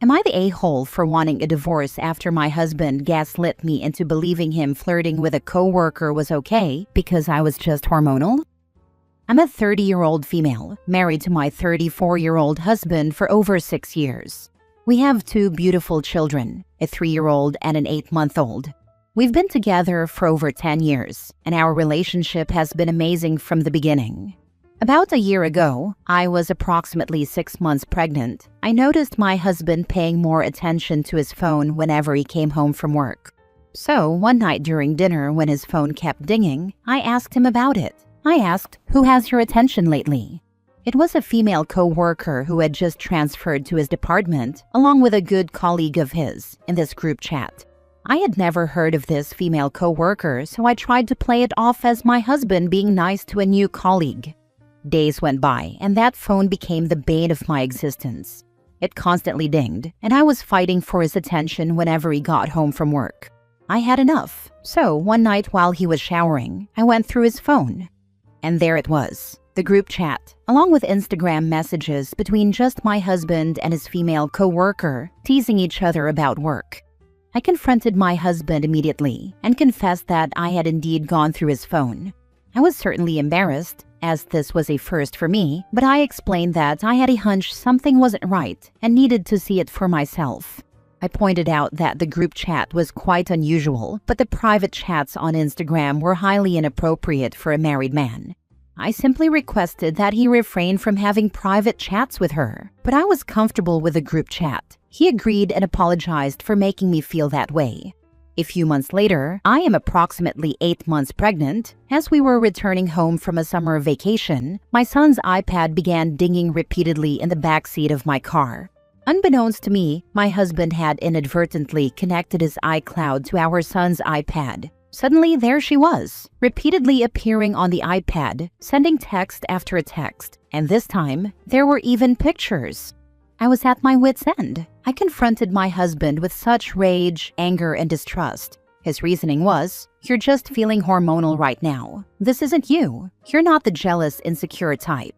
Am I the a-hole for wanting a divorce after my husband gaslit me into believing him flirting with a coworker was okay because I was just hormonal? I'm a 30-year-old female, married to my 34-year-old husband for over 6 years. We have 2 beautiful children, a 3-year-old and an 8-month-old. We've been together for over 10 years, and our relationship has been amazing from the beginning. About a year ago, I was approximately 6 months pregnant. I noticed my husband paying more attention to his phone whenever he came home from work. So, one night during dinner when his phone kept dinging, I asked him about it. I asked, "Who has your attention lately?" It was a female coworker who had just transferred to his department, along with a good colleague of his, in this group chat. I had never heard of this female coworker, so I tried to play it off as my husband being nice to a new colleague. Days went by, and that phone became the bane of my existence. It constantly dinged, and I was fighting for his attention whenever he got home from work. I had enough, so one night while he was showering, I went through his phone. And there it was, the group chat, along with Instagram messages between just my husband and his female coworker, teasing each other about work. I confronted my husband immediately and confessed that I had indeed gone through his phone. I was certainly embarrassed, as this was a first for me, but I explained that I had a hunch something wasn't right and needed to see it for myself. I pointed out that the group chat was quite unusual, but the private chats on Instagram were highly inappropriate for a married man. I simply requested that he refrain from having private chats with her, but I was comfortable with the group chat. He agreed and apologized for making me feel that way. A few months later, I am approximately 8 months pregnant. As we were returning home from a summer vacation, my son's iPad began dinging repeatedly in the backseat of my car. Unbeknownst to me, my husband had inadvertently connected his iCloud to our son's iPad. Suddenly, there she was, repeatedly appearing on the iPad, sending text after a text, and this time, there were even pictures. I was at my wit's end. I confronted my husband with such rage, anger, and distrust. His reasoning was, "You're just feeling hormonal right now. This isn't you. You're not the jealous, insecure type.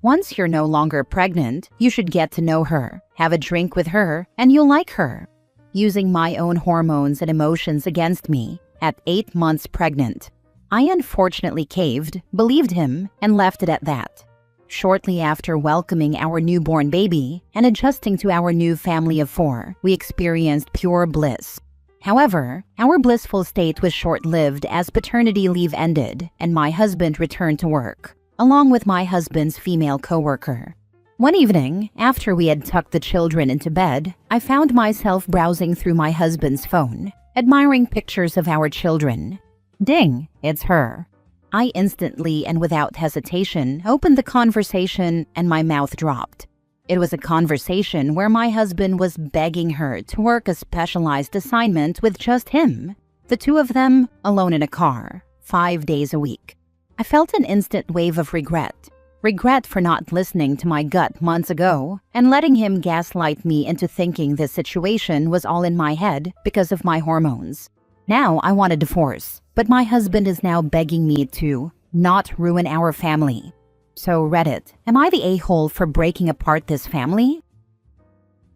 Once you're no longer pregnant, you should get to know her, have a drink with her, and you'll like her." Using my own hormones and emotions against me, at 8 months pregnant. I unfortunately caved, believed him, and left it at that. Shortly after welcoming our newborn baby and adjusting to our new family of 4, we experienced pure bliss. However, our blissful state was short-lived as paternity leave ended and my husband returned to work, along with my husband's female coworker. One evening, after we had tucked the children into bed, I found myself browsing through my husband's phone, admiring pictures of our children. Ding, it's her. I instantly and without hesitation opened the conversation and my mouth dropped. It was a conversation where my husband was begging her to work a specialized assignment with just him, the 2 of them alone in a car, 5 days a week. I felt an instant wave of regret. Regret for not listening to my gut months ago and letting him gaslight me into thinking this situation was all in my head because of my hormones. Now I want a divorce, but my husband is now begging me to not ruin our family. So Reddit, am I the a-hole for breaking apart this family?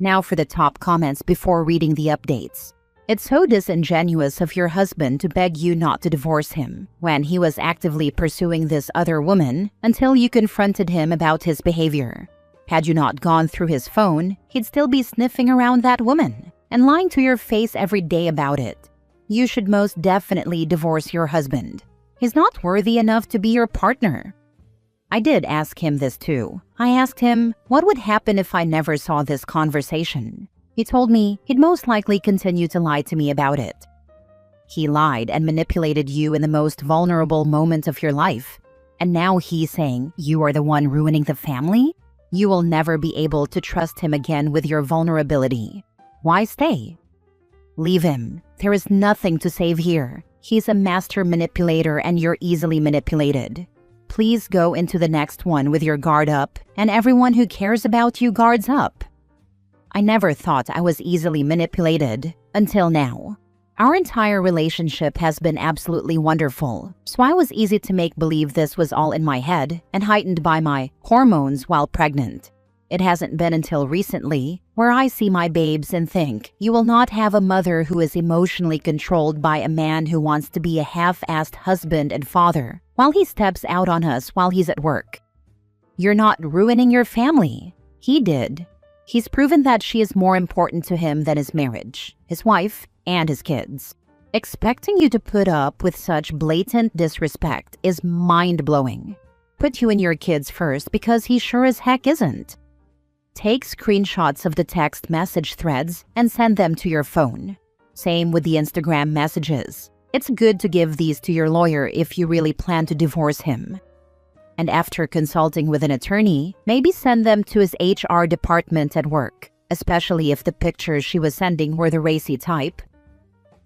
Now for the top comments before reading the updates. It's so disingenuous of your husband to beg you not to divorce him when he was actively pursuing this other woman until you confronted him about his behavior. Had you not gone through his phone, he'd still be sniffing around that woman and lying to your face every day about it. You should most definitely divorce your husband. He's not worthy enough to be your partner. I did ask him this too. I asked him, what would happen if I never saw this conversation? He told me he'd most likely continue to lie to me about it. He lied and manipulated you in the most vulnerable moment of your life. And now he's saying you are the one ruining the family? You will never be able to trust him again with your vulnerability. Why stay? Leave him. There is nothing to save here. He's a master manipulator and you're easily manipulated. Please go into the next one with your guard up, and everyone who cares about you guards up. I never thought I was easily manipulated, until now. Our entire relationship has been absolutely wonderful, so I was easy to make believe this was all in my head and heightened by my hormones while pregnant. It hasn't been until recently where I see my babes and think, you will not have a mother who is emotionally controlled by a man who wants to be a half-assed husband and father while he steps out on us while he's at work. You're not ruining your family. He did. He's proven that she is more important to him than his marriage, his wife, and his kids. Expecting you to put up with such blatant disrespect is mind-blowing. Put you and your kids first because he sure as heck isn't. Take screenshots of the text message threads and send them to your phone. Same with the Instagram messages. It's good to give these to your lawyer if you really plan to divorce him. And after consulting with an attorney, maybe send them to his HR department at work, especially if the pictures she was sending were the racy type.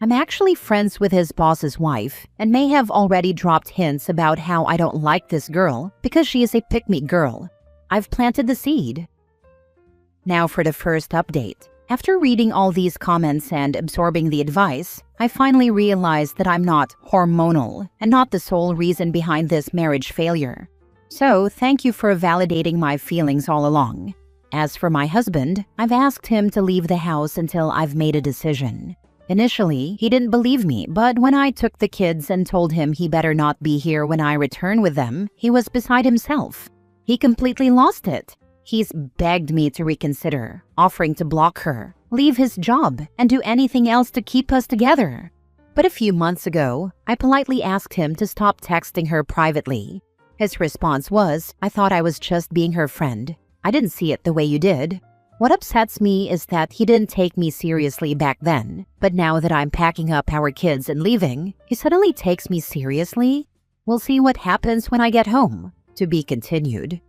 I'm actually friends with his boss's wife and may have already dropped hints about how I don't like this girl because she is a pick-me girl. I've planted the seed. Now for the first update. After reading all these comments and absorbing the advice, I finally realized that I'm not hormonal and not the sole reason behind this marriage failure. So, thank you for validating my feelings all along. As for my husband, I've asked him to leave the house until I've made a decision. Initially, he didn't believe me, but when I took the kids and told him he better not be here when I return with them, he was beside himself. He completely lost it. He's begged me to reconsider, offering to block her, leave his job, and do anything else to keep us together. But a few months ago, I politely asked him to stop texting her privately. His response was, I thought I was just being her friend. I didn't see it the way you did. What upsets me is that he didn't take me seriously back then, but now that I'm packing up our kids and leaving, he suddenly takes me seriously? We'll see what happens when I get home. To be continued.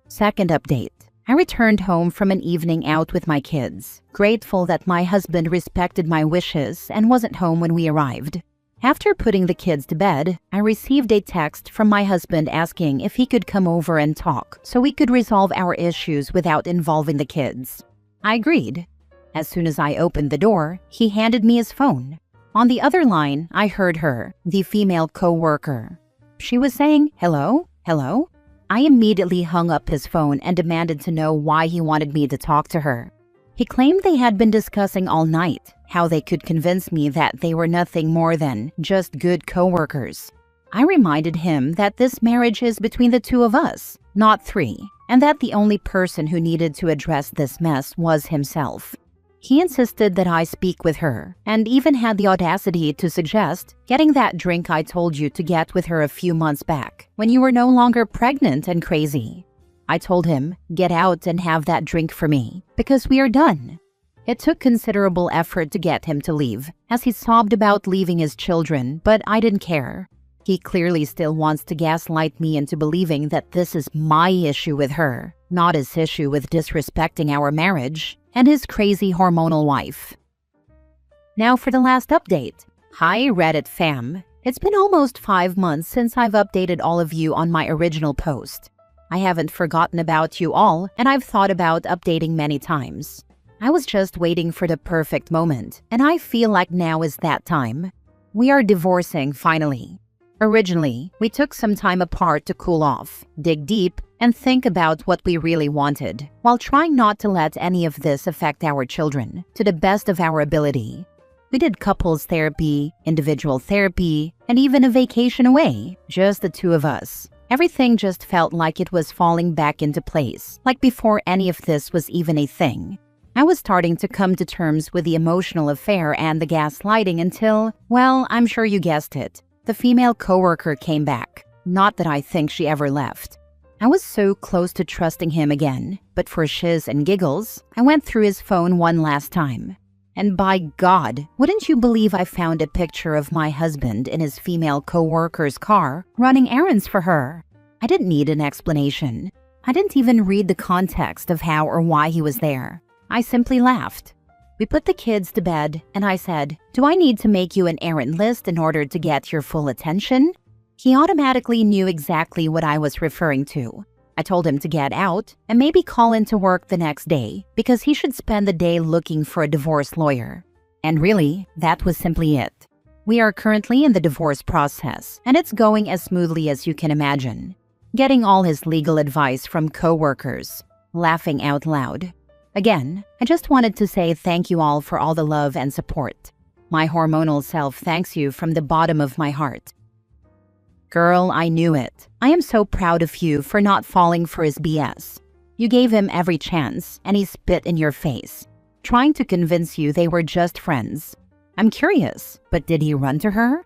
Second update. I returned home from an evening out with my kids, grateful that my husband respected my wishes and wasn't home when we arrived. After putting the kids to bed, I received a text from my husband asking if he could come over and talk so we could resolve our issues without involving the kids. I agreed. As soon as I opened the door, he handed me his phone. On the other line, I heard her, the female coworker. She was saying, "Hello? Hello?" I immediately hung up his phone and demanded to know why he wanted me to talk to her. He claimed they had been discussing all night how they could convince me that they were nothing more than just good coworkers. I reminded him that this marriage is between the two of us, not three, and that the only person who needed to address this mess was himself. He insisted that I speak with her, and even had the audacity to suggest getting that drink I told you to get with her a few months back, when you were no longer pregnant and crazy. I told him, get out and have that drink for me, because we are done. It took considerable effort to get him to leave, as he sobbed about leaving his children, but I didn't care. He clearly still wants to gaslight me into believing that this is my issue with her, not his issue with disrespecting our marriage and his crazy hormonal wife. Now for the last update. Hi Reddit fam. It's been almost 5 months since I've updated all of you on my original post. I haven't forgotten about you all, and I've thought about updating many times. I was just waiting for the perfect moment, and I feel like now is that time. We are divorcing finally. Originally, we took some time apart to cool off, dig deep, and think about what we really wanted, while trying not to let any of this affect our children, to the best of our ability. We did couples therapy, individual therapy, and even a vacation away, just the two of us. Everything just felt like it was falling back into place, like before any of this was even a thing. I was starting to come to terms with the emotional affair and the gaslighting until, well, I'm sure you guessed it. The female coworker came back. Not that I think she ever left. I was so close to trusting him again, but for shiz and giggles, I went through his phone one last time. And by God, wouldn't you believe I found a picture of my husband in his female coworker's car running errands for her? I didn't need an explanation. I didn't even read the context of how or why he was there. I simply laughed. We put the kids to bed, and I said, "Do I need to make you an errand list in order to get your full attention?" He automatically knew exactly what I was referring to. I told him to get out and maybe call into work the next day because he should spend the day looking for a divorce lawyer. And really, that was simply it. We are currently in the divorce process, and it's going as smoothly as you can imagine. Getting all his legal advice from coworkers, laughing out loud. Again, I just wanted to say thank you all for all the love and support. My hormonal self thanks you from the bottom of my heart. Girl, I knew it. I am so proud of you for not falling for his BS. You gave him every chance, and he spit in your face, trying to convince you they were just friends. I'm curious, but did he run to her?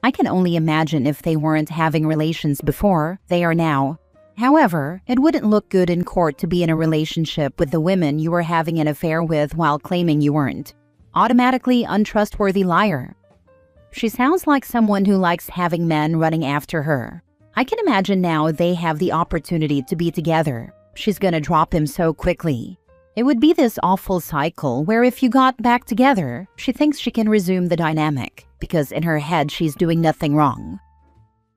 I can only imagine if they weren't having relations before, they are now. However, it wouldn't look good in court to be in a relationship with the women you were having an affair with while claiming you weren't. Automatically untrustworthy liar. She sounds like someone who likes having men running after her. I can imagine now they have the opportunity to be together. She's gonna drop him so quickly. It would be this awful cycle where if you got back together, she thinks she can resume the dynamic because in her head she's doing nothing wrong.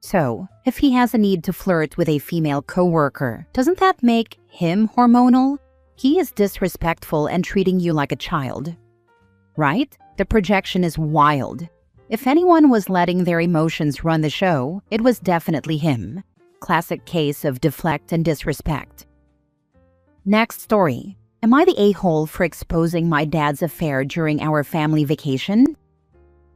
So, if he has a need to flirt with a female coworker, doesn't that make him hormonal? He is disrespectful and treating you like a child. Right? The projection is wild. If anyone was letting their emotions run the show, it was definitely him. Classic case of deflect and disrespect. Next story. Am I the a-hole for exposing my dad's affair during our family vacation?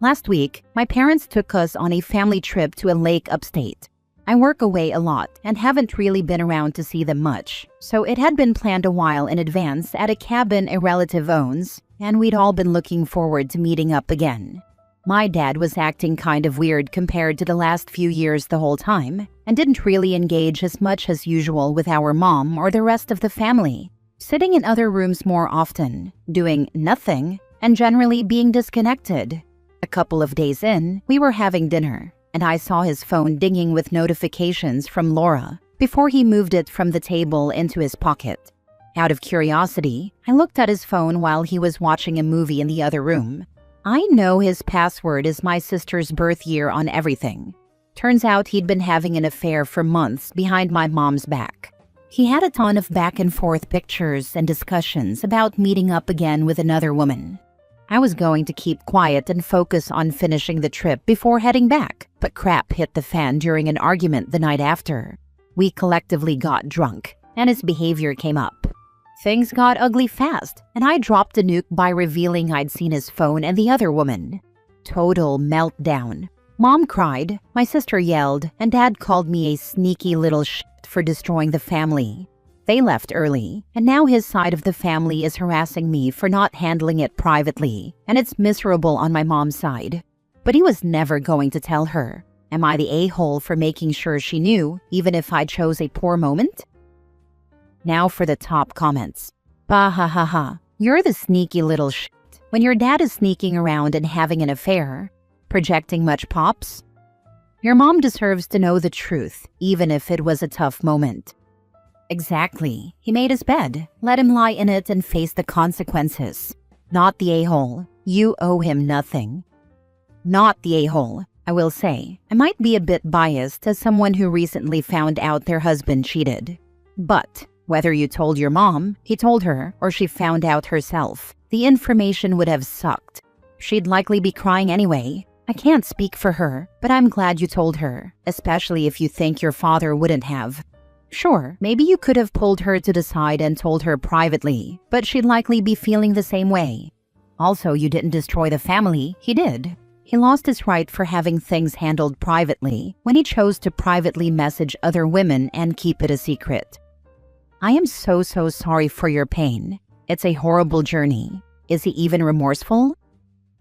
Last week, my parents took us on a family trip to a lake upstate. I work away a lot and haven't really been around to see them much, so it had been planned a while in advance at a cabin a relative owns, and we'd all been looking forward to meeting up again. My dad was acting kind of weird compared to the last few years the whole time, and didn't really engage as much as usual with our mom or the rest of the family, sitting in other rooms more often, doing nothing, and generally being disconnected. A couple of days in, we were having dinner, and I saw his phone dinging with notifications from Laura before he moved it from the table into his pocket. Out of curiosity, I looked at his phone while he was watching a movie in the other room. I know his password is my sister's birth year on everything. Turns out he'd been having an affair for months behind my mom's back. He had a ton of back and forth pictures and discussions about meeting up again with another woman. I was going to keep quiet and focus on finishing the trip before heading back, but crap hit the fan during an argument the night after. We collectively got drunk, and his behavior came up. Things got ugly fast, and I dropped a nuke by revealing I'd seen his phone and the other woman. Total meltdown. Mom cried, my sister yelled, and Dad called me a sneaky little shit for destroying the family. They left early, and now his side of the family is harassing me for not handling it privately, and it's miserable on my mom's side. But he was never going to tell her. Am I the a-hole for making sure she knew, even if I chose a poor moment? Now for the top comments. Bah ha ha ha. You're the sneaky little shit. When your dad is sneaking around and having an affair, projecting much pops? Your mom deserves to know the truth, even if it was a tough moment. Exactly. He made his bed. Let him lie in it and face the consequences. Not the a-hole. You owe him nothing. Not the a-hole. I will say, I might be a bit biased as someone who recently found out their husband cheated. But whether you told your mom, he told her, or she found out herself, the information would have sucked. She'd likely be crying anyway. I can't speak for her, but I'm glad you told her, especially if you think your father wouldn't have. Sure, maybe you could have pulled her to the side and told her privately, but she'd likely be feeling the same way. Also, you didn't destroy the family, he did. He lost his right for having things handled privately when he chose to privately message other women and keep it a secret. I am so sorry for your pain. It's a horrible journey. Is he even remorseful?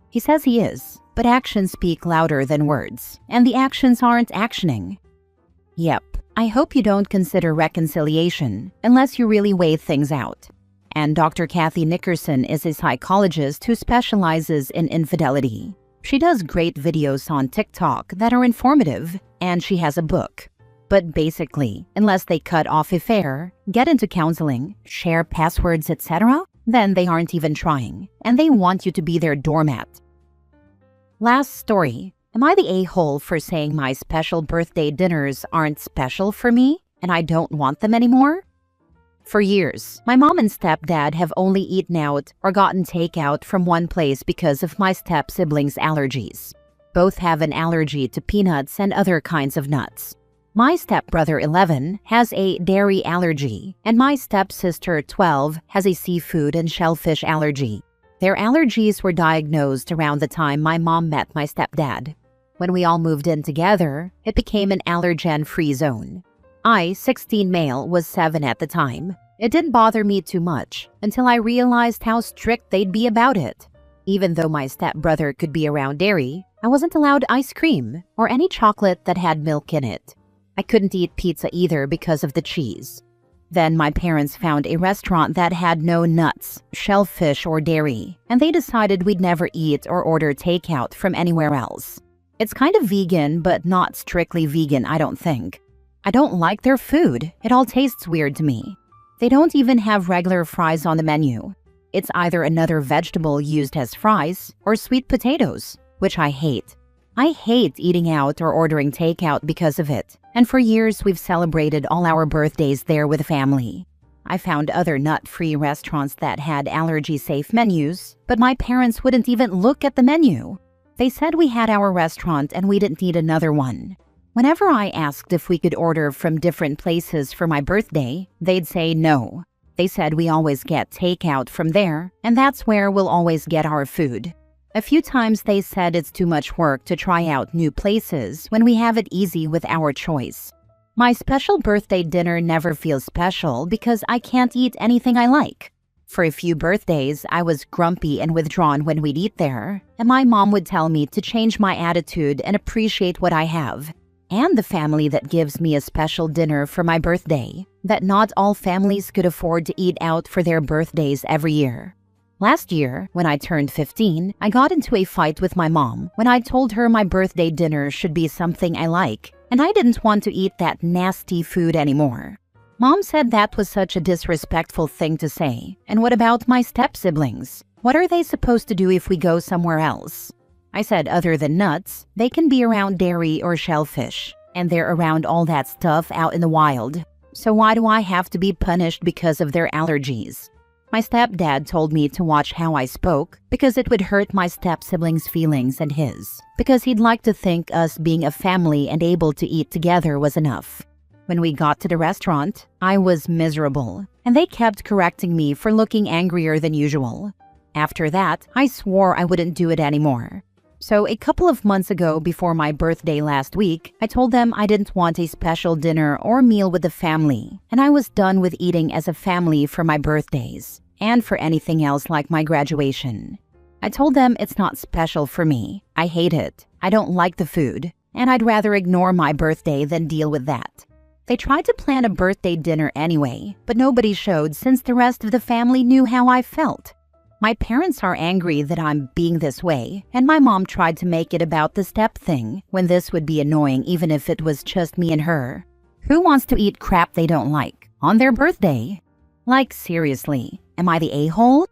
He says he is, but actions speak louder than words, and the actions aren't actioning. Yep. I hope you don't consider reconciliation unless you really weigh things out. And Dr. Kathy Nickerson is a psychologist who specializes in infidelity. She does great videos on TikTok that are informative, and she has a book. But basically, unless they cut off affair, get into counseling, share passwords, etc., then they aren't even trying, and they want you to be their doormat. Last story. Am I the a-hole for saying my special birthday dinners aren't special for me and I don't want them anymore? For years, my mom and stepdad have only eaten out or gotten takeout from one place because of my step-siblings' allergies. Both have an allergy to peanuts and other kinds of nuts. My stepbrother 11 has a dairy allergy, and my stepsister 12 has a seafood and shellfish allergy. Their allergies were diagnosed around the time my mom met my stepdad. When we all moved in together, it became an allergen-free zone. I, 16 male, was 7 at the time. It didn't bother me too much until I realized how strict they'd be about it. Even though my stepbrother could be around dairy, I wasn't allowed ice cream or any chocolate that had milk in it. I couldn't eat pizza either because of the cheese. Then my parents found a restaurant that had no nuts, shellfish, or dairy, and they decided we'd never eat or order takeout from anywhere else. It's kind of vegan, but not strictly vegan, I don't think. I don't like their food. It all tastes weird to me. They don't even have regular fries on the menu. It's either another vegetable used as fries or sweet potatoes, which I hate. I hate eating out or ordering takeout because of it, and for years we've celebrated all our birthdays there with family. I found other nut-free restaurants that had allergy-safe menus, but my parents wouldn't even look at the menu. They said we had our restaurant and we didn't need another one. Whenever I asked if we could order from different places for my birthday, they'd say no. They said we always get takeout from there, and that's where we'll always get our food. A few times they said it's too much work to try out new places when we have it easy with our choice. My special birthday dinner never feels special because I can't eat anything I like. For a few birthdays, I was grumpy and withdrawn when we'd eat there, and my mom would tell me to change my attitude and appreciate what I have. And the family that gives me a special dinner for my birthday, that not all families could afford to eat out for their birthdays every year. Last year, when I turned 15, I got into a fight with my mom when I told her my birthday dinner should be something I like, and I didn't want to eat that nasty food anymore. Mom said that was such a disrespectful thing to say. And what about my step-siblings? What are they supposed to do if we go somewhere else? I said other than nuts, they can be around dairy or shellfish, and they're around all that stuff out in the wild. So why do I have to be punished because of their allergies? My stepdad told me to watch how I spoke because it would hurt my step-siblings' feelings and his, because he'd like to think us being a family and able to eat together was enough. When we got to the restaurant, I was miserable, and they kept correcting me for looking angrier than usual. After that, I swore I wouldn't do it anymore. So a couple of months ago, before my birthday last week, I told them I didn't want a special dinner or meal with the family, and I was done with eating as a family for my birthdays, and for anything else like my graduation. I told them it's not special for me. I hate it. I don't like the food, and I'd rather ignore my birthday than deal with that. They tried to plan a birthday dinner anyway, but nobody showed since the rest of the family knew how I felt. My parents are angry that I'm being this way, and my mom tried to make it about the step thing, when this would be annoying even if it was just me and her. Who wants to eat crap they don't like on their birthday? Like, seriously, am I the a-hole?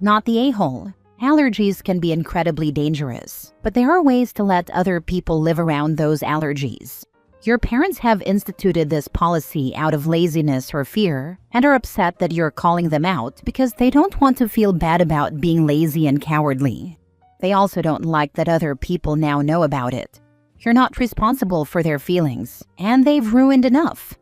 Not the a-hole. Allergies can be incredibly dangerous, but there are ways to let other people live around those allergies. Your parents have instituted this policy out of laziness or fear and are upset that you're calling them out because they don't want to feel bad about being lazy and cowardly. They also don't like that other people now know about it. You're not responsible for their feelings, and they've ruined enough.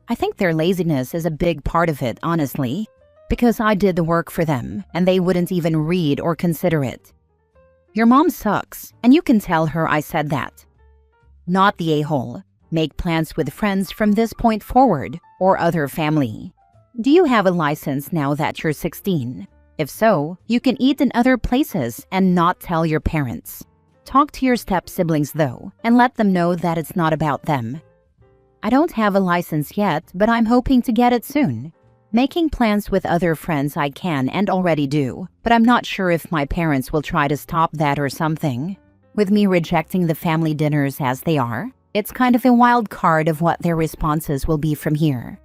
I think their laziness is a big part of it, honestly, because I did the work for them, and they wouldn't even read or consider it. Your mom sucks, and you can tell her I said that. Not the a-hole. Make plans with friends from this point forward, or other family. Do you have a license now that you're 16? If so, you can eat in other places and not tell your parents. Talk to your step-siblings though, and let them know that it's not about them. I don't have a license yet, but I'm hoping to get it soon. Making plans with other friends I can and already do, but I'm not sure if my parents will try to stop that or something. With me rejecting the family dinners as they are, it's kind of a wild card of what their responses will be from here.